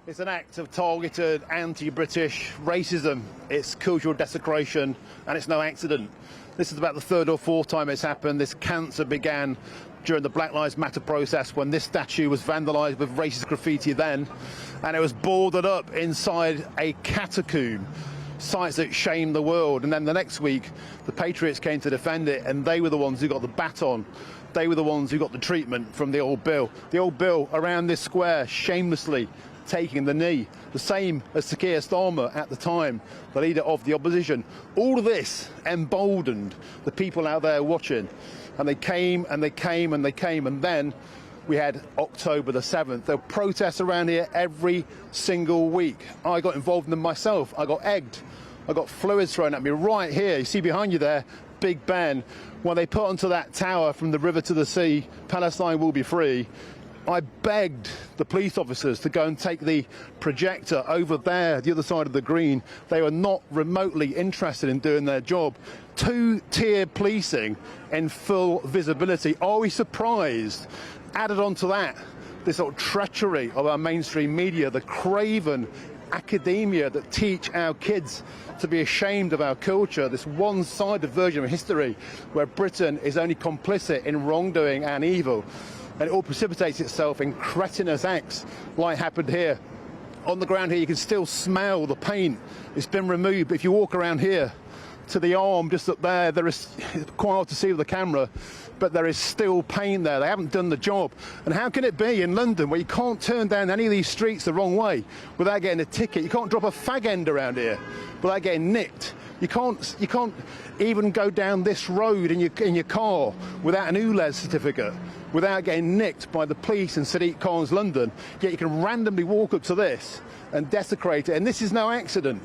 It's an act of targeted anti-British racism. It's cultural desecration, and it's no accident. This is about the third or fourth time it's happened. This cancer began during the Black Lives Matter process when this statue was vandalised with racist graffiti then, and it was boarded up inside a catacomb, sites that shamed the world. And then the next week, the Patriots came to defend it, and they were the ones who got the baton. They were the ones who got the treatment from the old Bill. The old Bill around this square shamelessly taking the knee, the same as Sir Keir Starmer at the time, the leader of the opposition. All of this emboldened the people out there watching, and they came and they came and they came, and then we had October the 7th. There were protests around here every single week. I got involved in them myself. I got egged. I got fluids thrown at me right here. You see behind you there, Big Ben. When they put onto that tower from the river to the sea, Palestine will be free, I begged the police officers to go and take the projector over there, the other side of the green. They were not remotely interested in doing their job. Two-tier policing in full visibility. Are we surprised? Added on to that, this sort of treachery of our mainstream media, the craven academia that teach our kids to be ashamed of our culture, this one-sided version of history where Britain is only complicit in wrongdoing and evil. And it all precipitates itself in cretinous acts like happened here. On the ground here, you can still smell the paint. It's been removed. But if you walk around here to the arm just up there, there is quite hard to see with the camera, but there is still paint there. They haven't done the job. And how can it be in London where you can't turn down any of these streets the wrong way without getting a ticket? You can't drop a fag end around here without getting nicked. You can't even go down this road in your car without an ULEZ certificate, without getting nicked by the police in Sadiq Khan's London. Yet you can randomly walk up to this and desecrate it. And this is no accident.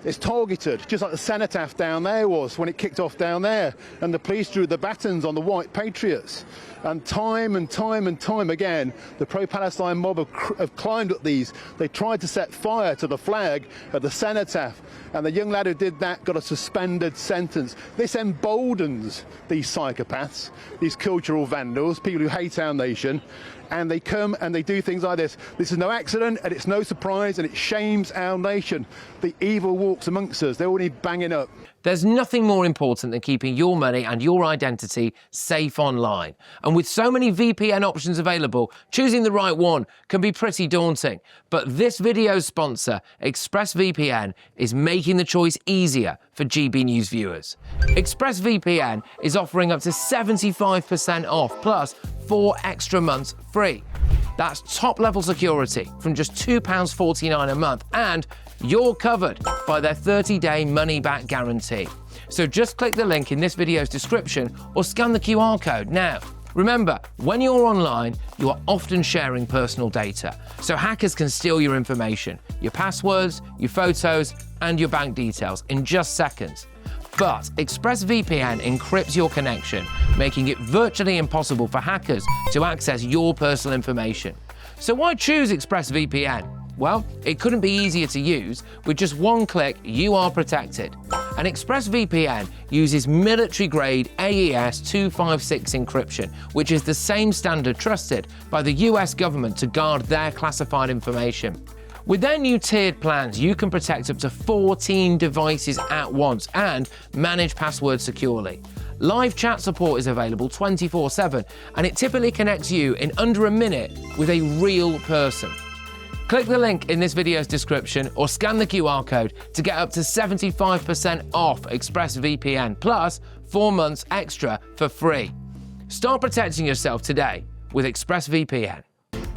It's targeted, just like the cenotaph down there was when it kicked off down there, and the police drew the batons on the white patriots. And time and time and time again, the pro-Palestine mob have climbed up these. They tried to set fire to the flag at the cenotaph, and the young lad who did that got a suspended sentence. This emboldens these psychopaths, these cultural vandals, people who hate our nation, and they come and they do things like this. This is no accident, and it's no surprise, and it shames our nation. The evil walks amongst us. They're already banging up. There's nothing more important than keeping your money and your identity safe online. And with so many VPN options available, choosing the right one can be pretty daunting. But this video's sponsor, ExpressVPN, is making the choice easier for GB News viewers. ExpressVPN is offering up to 75% off, plus 4 extra months free. That's top-level security from just £2.49 a month, and you're covered by their 30-day money-back guarantee. So just click the link in this video's description or scan the QR code now. Remember, when you're online, you are often sharing personal data, so hackers can steal your information, your passwords, your photos, and your bank details in just seconds. But ExpressVPN encrypts your connection, making it virtually impossible for hackers to access your personal information. So why choose ExpressVPN? Well, it couldn't be easier to use. With just one click, you are protected. And ExpressVPN uses military-grade AES 256 encryption, which is the same standard trusted by the US government to guard their classified information. With their new tiered plans, you can protect up to 14 devices at once and manage passwords securely. Live chat support is available 24/7, and it typically connects you in under a minute with a real person. Click the link in this video's description or scan the QR code to get up to 75% off ExpressVPN, plus 4 months extra for free. Start protecting yourself today with ExpressVPN.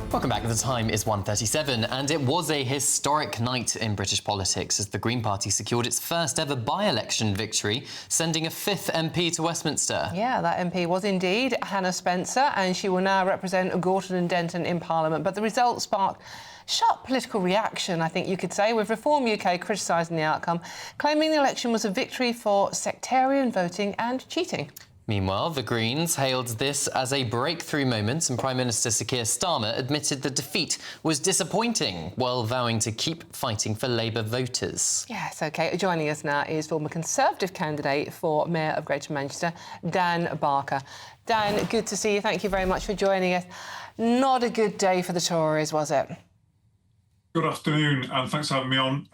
Welcome back. The time is 1:37, and it was a historic night in British politics as the Green Party secured its first ever by-election victory, sending a 5th MP to Westminster. Yeah, that MP was indeed Hannah Spencer, and she will now represent Gorton and Denton in Parliament. But the result sparked sharp political reaction, I think you could say, with Reform UK criticising the outcome, claiming the election was a victory for sectarian voting and cheating. Meanwhile, the Greens hailed this as a breakthrough moment, and Prime Minister Sir Keir Starmer admitted the defeat was disappointing, while vowing to keep fighting for Labour voters. Yes, OK. Joining us now is former Conservative candidate for Mayor of Greater Manchester, Dan Barker. Dan, good to see you. Thank you very much for joining us. Not a good day for the Tories, was it? Good afternoon, and thanks for having me on.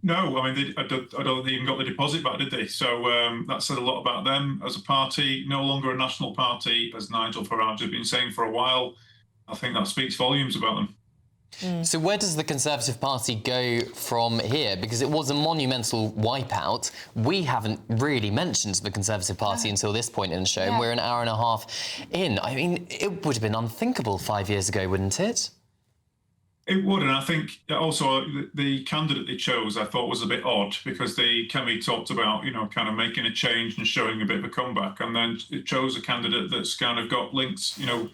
No, I mean, I don't think they even got the deposit back, did they? So that said a lot about them as a party. No longer a national party, as Nigel Farage has been saying for a while. I think that speaks volumes about them. So where does the Conservative Party go from here? Because it was a monumental wipeout. We haven't really mentioned the Conservative Party until this point in the show, and we're an hour and a half in. I mean, it would have been unthinkable 5 years ago, wouldn't it? It would, and I think also the candidate they chose I thought was a bit odd, because Kemi talked about, you know, kind of making a change and showing a bit of a comeback, and then it chose a candidate that's kind of got links, you know,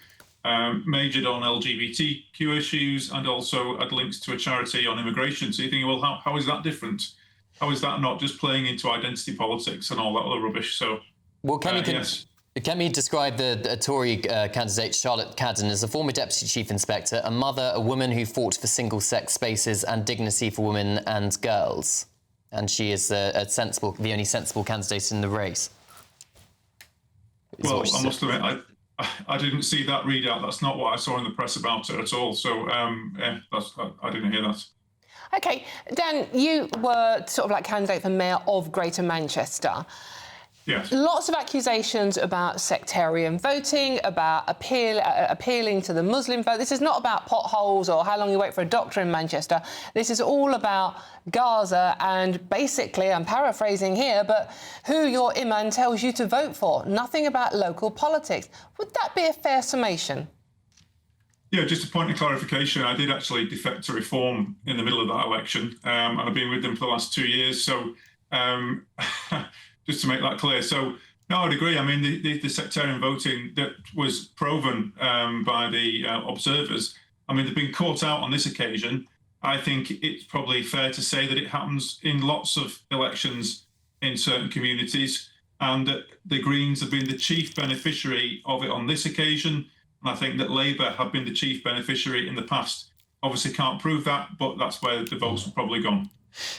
majored on LGBTQ issues and also had links to a charity on immigration. So you're thinking, well, how is that different? How is that not just playing into identity politics and all that other rubbish? So, well, yes. Kemi described the Tory candidate Charlotte Cadden as a former Deputy Chief Inspector, a mother, a woman who fought for single-sex spaces and dignity for women and girls. And she is the only sensible candidate in the race. Well, I must admit, I didn't see that readout. That's not what I saw in the press about her at all. So, yeah, I didn't hear that. OK, Dan, you were sort of like candidate for Mayor of Greater Manchester. Yes. Lots of accusations about sectarian voting, about appealing to the Muslim vote. This is not about potholes or how long you wait for a doctor in Manchester. This is all about Gaza and basically, I'm paraphrasing here, but who your imam tells you to vote for. Nothing about local politics. Would that be a fair summation? Yeah, just a point of clarification. I did actually defect to Reform in the middle of that election, and I've been with them for the last 2 years. So, just to make that clear. So, no, I'd agree. I mean, the sectarian voting that was proven by the observers, I mean, they've been caught out on this occasion. I think it's probably fair to say that it happens in lots of elections in certain communities, and that the Greens have been the chief beneficiary of it on this occasion. And I think that Labour have been the chief beneficiary in the past. Obviously can't prove that, but that's where the votes have probably gone.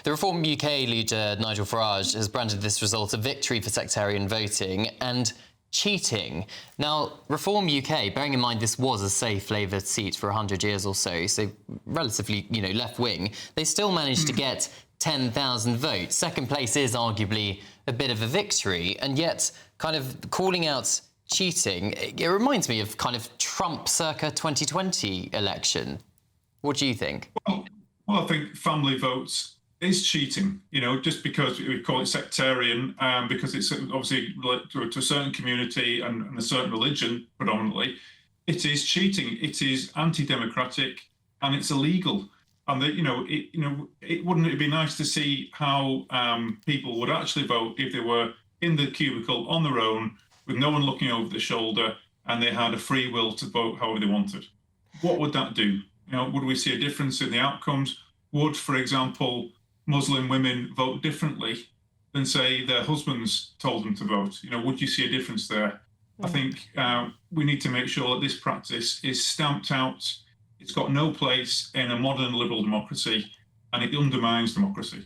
The Reform UK leader, Nigel Farage, has branded this result a victory for sectarian voting and cheating. Now, Reform UK, bearing in mind this was a safe Labour seat for 100 years or so relatively, you know, left-wing, they still managed to get 10,000 votes. Second place is arguably a bit of a victory, and yet kind of calling out cheating, it reminds me of kind of Trump circa 2020 election. What do you think? Well, I think family votes is cheating, you know, just because we call it sectarian, because it's obviously to a certain community and a certain religion predominantly. It is cheating. It is anti-democratic, and it's illegal. And wouldn't it be nice to see how people would actually vote if they were in the cubicle on their own, with no one looking over their shoulder, and they had a free will to vote however they wanted? What would that do? You know, would we see a difference in the outcomes? Would, for example, Muslim women vote differently than, say, their husbands told them to vote? You know, would you see a difference there? I think we need to make sure that this practice is stamped out. It's got no place in a modern liberal democracy, and it undermines democracy.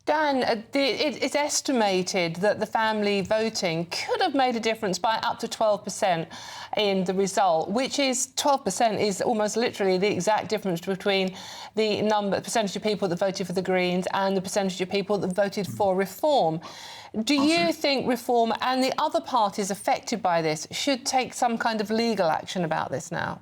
Dan, it's estimated that the family voting could have made a difference by up to 12% in the result, which is 12% is almost literally the exact difference between the percentage of people that voted for the Greens and the percentage of people that voted for Reform. Do you think Reform and the other parties affected by this should take some kind of legal action about this now?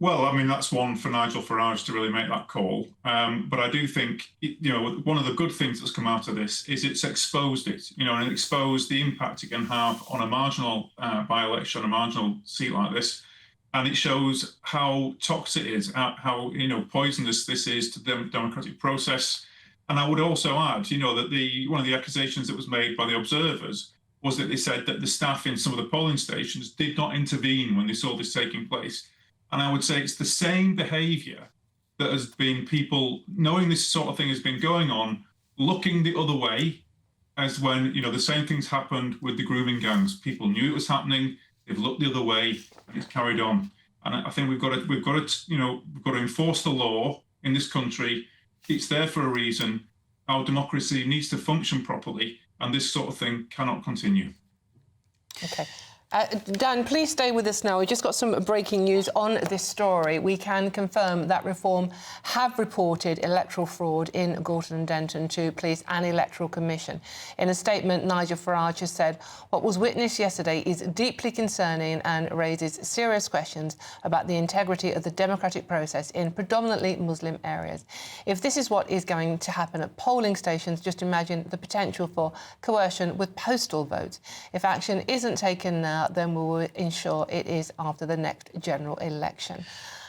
Well, I mean, that's one for Nigel Farage to really make that call. But I do think, you know, one of the good things that's come out of this is it's exposed it, you know, and exposed the impact it can have on a marginal by-election, a marginal seat like this. And it shows how toxic it is, how, you know, poisonous this is to the democratic process. And I would also add, you know, that one of the accusations that was made by the observers was that they said that the staff in some of the polling stations did not intervene when they saw this taking place. And I would say it's the same behaviour that has been people knowing this sort of thing has been going on, looking the other way, as when, you know, the same things happened with the grooming gangs. People knew it was happening, they've looked the other way, and it's carried on. And I think we've got to enforce the law in this country. It's there for a reason. Our democracy needs to function properly, and this sort of thing cannot continue. OK. Dan, please stay with us now. We've just got some breaking news on this story. We can confirm that Reform have reported electoral fraud in Gorton and Denton to police and Electoral Commission. In a statement, Nigel Farage has said what was witnessed yesterday is deeply concerning and raises serious questions about the integrity of the democratic process in predominantly Muslim areas. If this is what is going to happen at polling stations, just imagine the potential for coercion with postal votes. If action isn't taken now, then we will ensure it is after the next general election.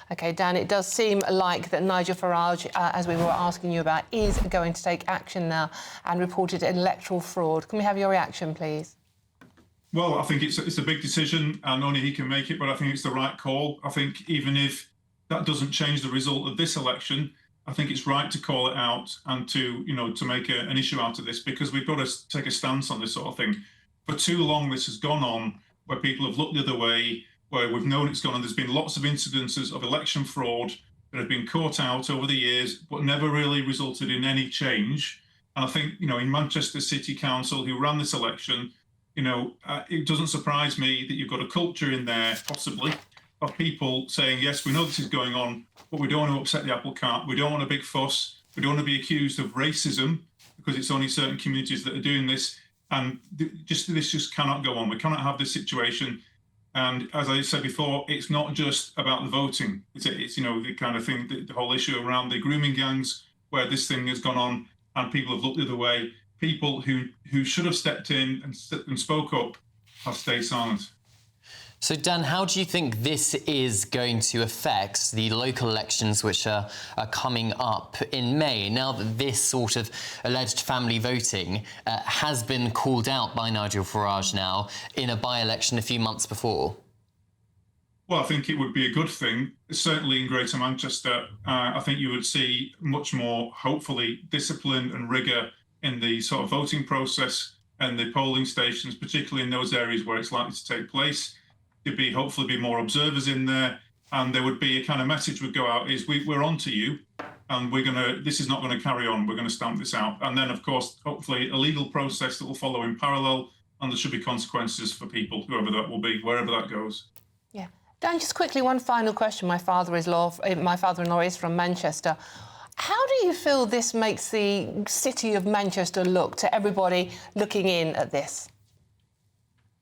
OK, Dan, it does seem like that Nigel Farage, as we were asking you about, is going to take action now and reported electoral fraud. Can we have your reaction, please? Well, I think it's a big decision and only he can make it, but I think it's the right call. I think even if that doesn't change the result of this election, I think it's right to call it out and to, to make an issue out of this, because we've got to take a stance on this sort of thing. For too long, this has gone on where people have looked the other way, where we've known it's gone on. There's been lots of incidences of election fraud that have been caught out over the years, but never really resulted in any change. And I think, in Manchester City Council, who ran this election, it doesn't surprise me that you've got a culture in there, possibly, of people saying, yes, we know this is going on, but we don't want to upset the apple cart. We don't want a big fuss. We don't want to be accused of racism because it's only certain communities that are doing this. And this just cannot go on. We cannot have this situation. And as I said before, it's not just about the voting. It's the kind of thing, the whole issue around the grooming gangs, where this thing has gone on and people have looked the other way. People who should have stepped in and spoke up have stayed silent. So, Dan, how do you think this is going to affect the local elections which are coming up in May, now that this sort of alleged family voting has been called out by Nigel Farage now in a by-election a few months before? Well, I think it would be a good thing. Certainly in Greater Manchester, I think you would see much more, hopefully, discipline and rigour in the sort of voting process and the polling stations, particularly in those areas where it's likely to take place. There'd hopefully be more observers in there, and there would be a kind of message would go out is we're on to you, and this is not going to carry on. We're going to stamp this out. And then, of course, hopefully a legal process that will follow in parallel, and there should be consequences for people, whoever that will be, wherever that goes. Yeah. Dan, just quickly, one final question. My father-in-law is from Manchester. How do you feel this makes the city of Manchester look to everybody looking in at this?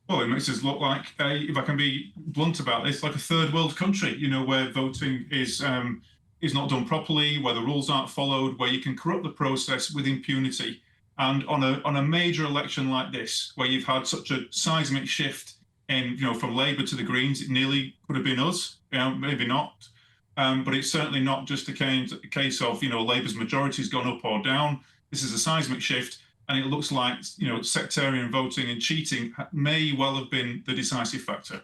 Well, it makes us look like, if I can be blunt about this, like a third world country, where voting is not done properly, where the rules aren't followed, where you can corrupt the process with impunity. And on a major election like this, where you've had such a seismic shift in, from Labour to the Greens, it nearly could have been us, maybe not. But it's certainly not just a case of, Labour's majority has gone up or down. This is a seismic shift. And it looks like, sectarian voting and cheating may well have been the decisive factor.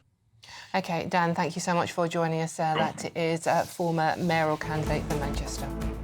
OK, Dan, thank you so much for joining us. That is former mayoral candidate for Manchester.